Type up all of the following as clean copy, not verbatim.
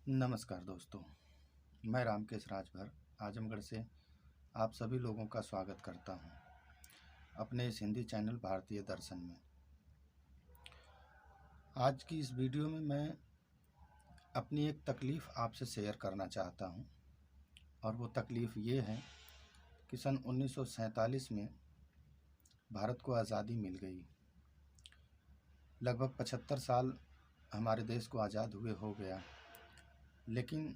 नमस्कार दोस्तों, मैं रामकेश राजभर आजमगढ़ से आप सभी लोगों का स्वागत करता हूं अपने इस हिंदी चैनल भारतीय दर्शन में। आज की इस वीडियो में मैं अपनी एक तकलीफ़ आपसे शेयर करना चाहता हूं और वो तकलीफ़ ये है कि सन 1947 में भारत को आज़ादी मिल गई। लगभग 75 साल हमारे देश को आज़ाद हुए हो गया, लेकिन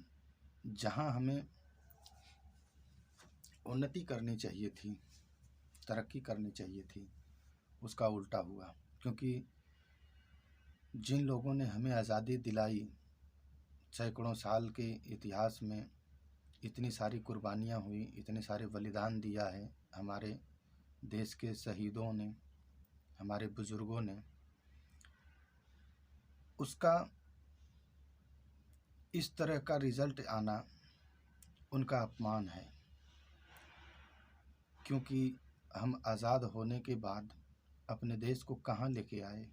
जहां हमें उन्नति करनी चाहिए थी, तरक्की करनी चाहिए थी, उसका उल्टा हुआ। क्योंकि जिन लोगों ने हमें आज़ादी दिलाई, सैकड़ों साल के इतिहास में इतनी सारी कुर्बानियाँ हुई, इतने सारे बलिदान दिया है हमारे देश के शहीदों ने, हमारे बुज़ुर्गों ने, उसका इस तरह का रिज़ल्ट आना उनका अपमान है। क्योंकि हम आज़ाद होने के बाद अपने देश को कहाँ लेके आए,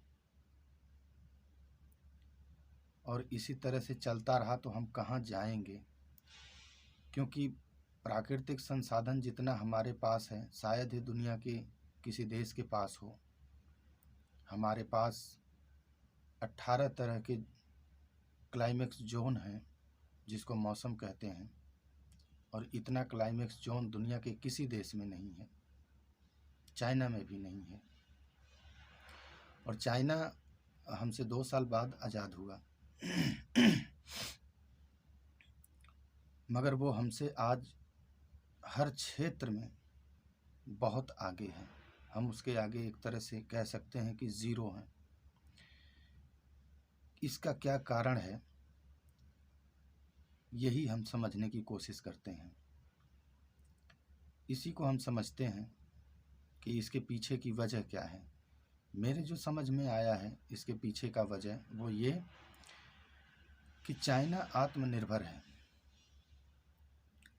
और इसी तरह से चलता रहा तो हम कहाँ जाएंगे। क्योंकि प्राकृतिक संसाधन जितना हमारे पास है शायद ही दुनिया के किसी देश के पास हो। हमारे पास 18 तरह के क्लाइमेक्स जोन हैं जिसको मौसम कहते हैं, और इतना क्लाइमेक्स जोन दुनिया के किसी देश में नहीं है, चाइना में भी नहीं है। और चाइना हमसे 2 साल बाद आज़ाद हुआ मगर वो हमसे आज हर क्षेत्र में बहुत आगे है। हम उसके आगे एक तरह से कह सकते हैं कि ज़ीरो हैं। इसका क्या कारण है, यही हम समझने की कोशिश करते हैं। इसी को हम समझते हैं कि इसके पीछे की वजह क्या है। मेरे जो समझ में आया है इसके पीछे का वजह वो ये कि चाइना आत्मनिर्भर है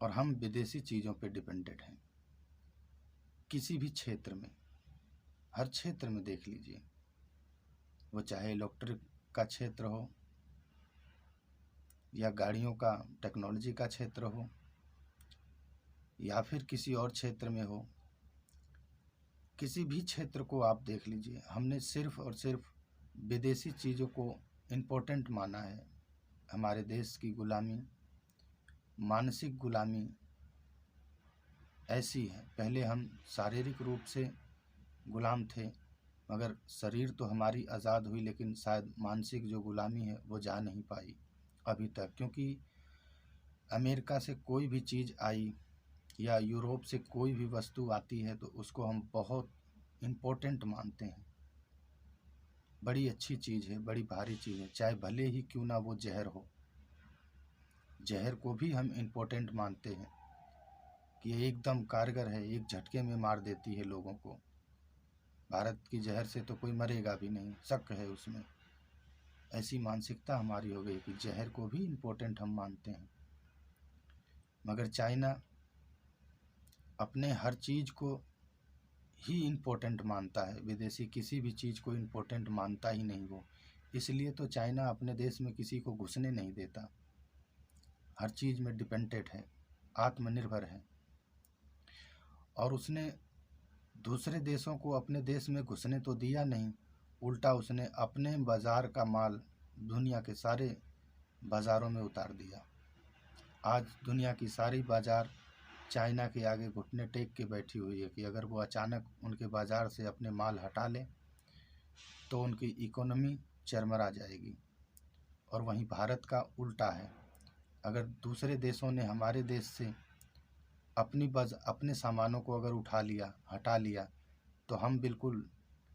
और हम विदेशी चीज़ों पे डिपेंडेंट हैं। किसी भी क्षेत्र में, हर क्षेत्र में देख लीजिए, वो चाहे इलेक्ट्रिक का क्षेत्र हो या गाड़ियों का टेक्नोलॉजी का क्षेत्र हो या फिर किसी और क्षेत्र में हो, किसी भी क्षेत्र को आप देख लीजिए, हमने सिर्फ और सिर्फ विदेशी चीज़ों को इम्पोर्टेंट माना है। हमारे देश की गुलामी, मानसिक गुलामी ऐसी है। पहले हम शारीरिक रूप से गुलाम थे, मगर शरीर तो हमारी आज़ाद हुई, लेकिन शायद मानसिक जो गुलामी है वो जा नहीं पाई अभी तक। क्योंकि अमेरिका से कोई भी चीज़ आई या यूरोप से कोई भी वस्तु आती है तो उसको हम बहुत इम्पोर्टेंट मानते हैं, बड़ी अच्छी चीज़ है, बड़ी भारी चीज़ है, चाहे भले ही क्यों ना वो जहर हो। जहर को भी हम इम्पोर्टेंट मानते हैं कि ये एकदम कारगर है, एक झटके में मार देती है लोगों को। भारत की जहर से तो कोई मरेगा भी नहीं, शक है उसमें। ऐसी मानसिकता हमारी हो गई कि जहर को भी इम्पोर्टेंट हम मानते हैं। मगर चाइना अपने हर चीज़ को ही इम्पोर्टेंट मानता है, विदेशी किसी भी चीज़ को इम्पोर्टेंट मानता ही नहीं वो। इसलिए तो चाइना अपने देश में किसी को घुसने नहीं देता, हर चीज़ में डिपेंडेंट है, आत्मनिर्भर है। और उसने दूसरे देशों को अपने देश में घुसने तो दिया नहीं, उल्टा उसने अपने बाज़ार का माल दुनिया के सारे बाज़ारों में उतार दिया। आज दुनिया की सारी बाज़ार चाइना के आगे घुटने टेक के बैठी हुई है कि अगर वो अचानक उनके बाज़ार से अपने माल हटा ले तो उनकी इकोनॉमी चरमरा जाएगी। और वहीं भारत का उल्टा है। अगर दूसरे देशों ने हमारे देश से अपने सामानों को अगर उठा लिया, हटा लिया, तो हम बिल्कुल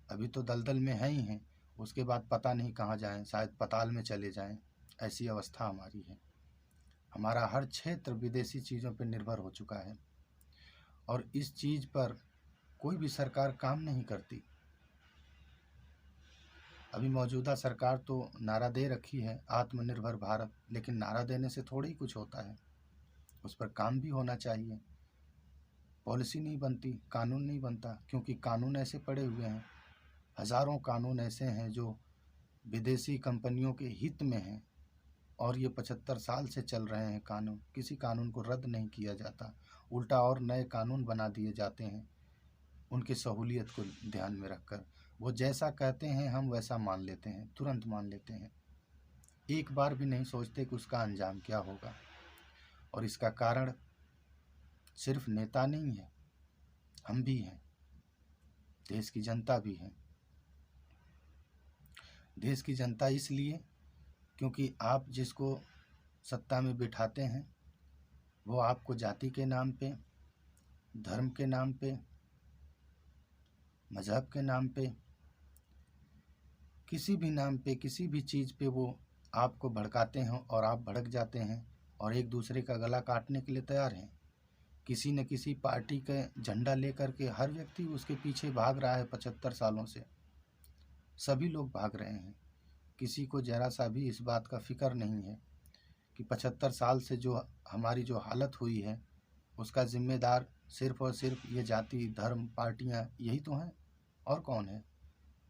अभी तो दलदल में हैं ही हैं, उसके बाद पता नहीं कहाँ जाएं, शायद पाताल में चले जाएं। ऐसी अवस्था हमारी है। हमारा हर क्षेत्र विदेशी चीज़ों पर निर्भर हो चुका है और इस चीज़ पर कोई भी सरकार काम नहीं करती। अभी मौजूदा सरकार तो नारा दे रखी है आत्मनिर्भर भारत, लेकिन नारा देने से थोड़ी ही कुछ होता है, उस पर काम भी होना चाहिए। पॉलिसी नहीं बनती, कानून नहीं बनता, क्योंकि कानून ऐसे पड़े हुए हैं, हज़ारों कानून ऐसे हैं जो विदेशी कंपनियों के हित में हैं, और ये 75 साल से चल रहे हैं कानून, किसी कानून को रद्द नहीं किया जाता, उल्टा और नए कानून बना दिए जाते हैं उनकी सहूलियत को ध्यान में रखकर। वो जैसा कहते हैं हम वैसा मान लेते हैं, तुरंत मान लेते हैं, एक बार भी नहीं सोचते कि उसका अंजाम क्या होगा। और इसका कारण सिर्फ नेता नहीं है, हम भी हैं, देश की जनता भी है। देश की जनता इसलिए क्योंकि आप जिसको सत्ता में बिठाते हैं वो आपको जाति के नाम पे, धर्म के नाम पे, मजहब के नाम पे, किसी भी नाम पे, किसी भी चीज़ पे वो आपको भड़काते हैं और आप भड़क जाते हैं और एक दूसरे का गला काटने के लिए तैयार हैं। किसी न किसी पार्टी का झंडा लेकर के हर व्यक्ति उसके पीछे भाग रहा है। 75 सालों से सभी लोग भाग रहे हैं। किसी को जरा सा भी इस बात का फिक्र नहीं है कि 75 साल से जो हमारी जो हालत हुई है उसका जिम्मेदार सिर्फ और सिर्फ ये जाति, धर्म, पार्टियां यही तो हैं, और कौन है।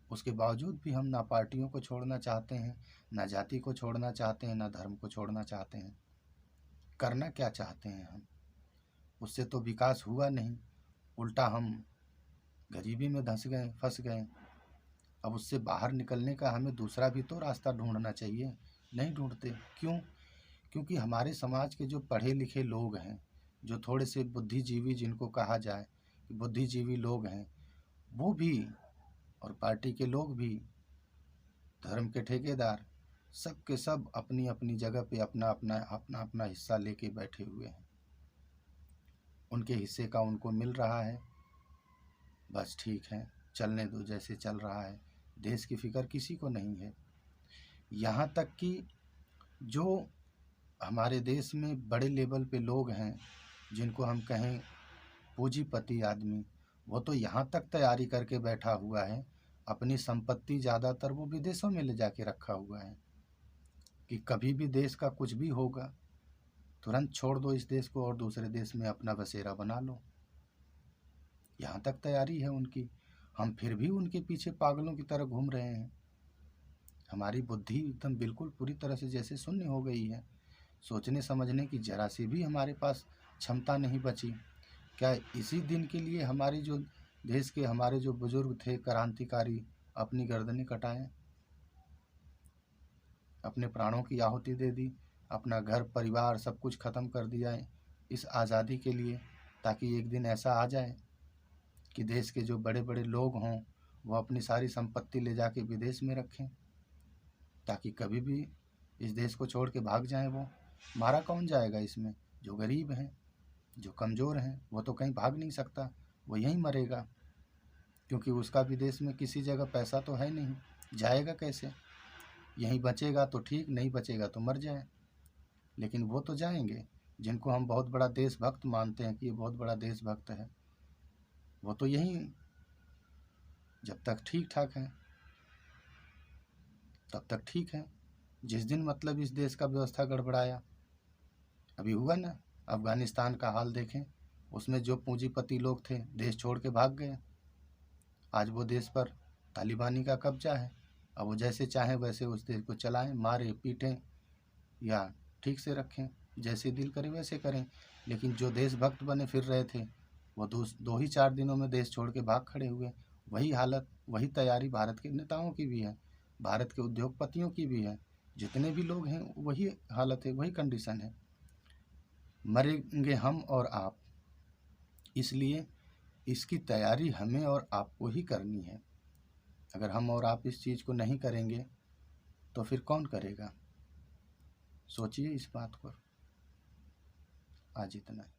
उसके बावजूद भी हम ना पार्टियों को छोड़ना चाहते हैं, ना जाति को छोड़ना चाहते हैं, ना धर्म को छोड़ना चाहते हैं। करना क्या चाहते हैं हम? उससे तो विकास हुआ नहीं, उल्टा हम गरीबी में धंस गए, फंस गए। अब उससे बाहर निकलने का हमें दूसरा भी तो रास्ता ढूंढना चाहिए। नहीं ढूंढते। क्यों? क्योंकि हमारे समाज के जो पढ़े लिखे लोग हैं, जो थोड़े से बुद्धिजीवी जिनको कहा जाए कि बुद्धिजीवी लोग हैं, वो भी और पार्टी के लोग भी, धर्म के ठेकेदार, सब के सब अपनी अपनी जगह पे अपना अपना हिस्सा लेके बैठे हुए हैं। उनके हिस्से का उनको मिल रहा है, बस ठीक है, चलने दो जैसे चल रहा है। देश की फिक्र किसी को नहीं है। यहाँ तक कि जो हमारे देश में बड़े लेवल पे लोग हैं, जिनको हम कहें पूंजीपति आदमी, वो तो यहाँ तक तैयारी करके बैठा हुआ है, अपनी संपत्ति ज़्यादातर वो विदेशों में ले जाके रखा हुआ है कि कभी भी देश का कुछ भी होगा तुरंत छोड़ दो इस देश को और दूसरे देश में अपना बसेरा बना लो। यहाँ तक तैयारी है उनकी। हम फिर भी उनके पीछे पागलों की तरह घूम रहे हैं। हमारी बुद्धि एकदम बिल्कुल पूरी तरह से जैसे शून्य हो गई है। सोचने समझने की जरा सी भी हमारे पास क्षमता नहीं बची। क्या इसी दिन के लिए हमारी जो देश के हमारे जो बुजुर्ग थे क्रांतिकारी, अपनी गर्दनें कटाएं, अपने प्राणों की आहुति दे दी, अपना घर परिवार सब कुछ ख़त्म कर दिया है इस आज़ादी के लिए, ताकि एक दिन ऐसा आ जाए कि देश के जो बड़े बड़े लोग हों वो अपनी सारी संपत्ति ले जाके विदेश में रखें, ताकि कभी भी इस देश को छोड़ के भाग जाएं। वो मारा कौन जाएगा इसमें? जो गरीब हैं, जो कमज़ोर हैं, वो तो कहीं भाग नहीं सकता, वो यहीं मरेगा, क्योंकि उसका विदेश में किसी जगह पैसा तो है नहीं, जाएगा कैसे? यहीं बचेगा तो ठीक, नहीं बचेगा तो मर जाए। लेकिन वो तो जाएंगे जिनको हम बहुत बड़ा देशभक्त मानते हैं कि ये बहुत बड़ा देशभक्त है, वो तो यहीं जब तक ठीक ठाक है तब तक ठीक है। जिस दिन मतलब इस देश का व्यवस्था गड़बड़ाया, अभी हुआ ना अफगानिस्तान का हाल देखें, उसमें जो पूंजीपति लोग थे देश छोड़ के भाग गए। आज वो देश पर तालिबानी का कब्जा है। अब वो जैसे चाहें वैसे उस देश को चलाएं, मारें, पीटें या ठीक से रखें, जैसे दिल करे वैसे करें। लेकिन जो देशभक्त बने फिर रहे थे वो दो ही 4 दिनों में देश छोड़ के भाग खड़े हुए। वही हालत, वही तैयारी भारत के नेताओं की भी है, भारत के उद्योगपतियों की भी है, जितने भी लोग हैं वही हालत है, वही कंडीशन है। मरेंगे हम और आप, इसलिए इसकी तैयारी हमें और आपको ही करनी है। अगर हम और आप इस चीज़ को नहीं करेंगे तो फिर कौन करेगा? सोचिए इस बात पर। आज इतना ही।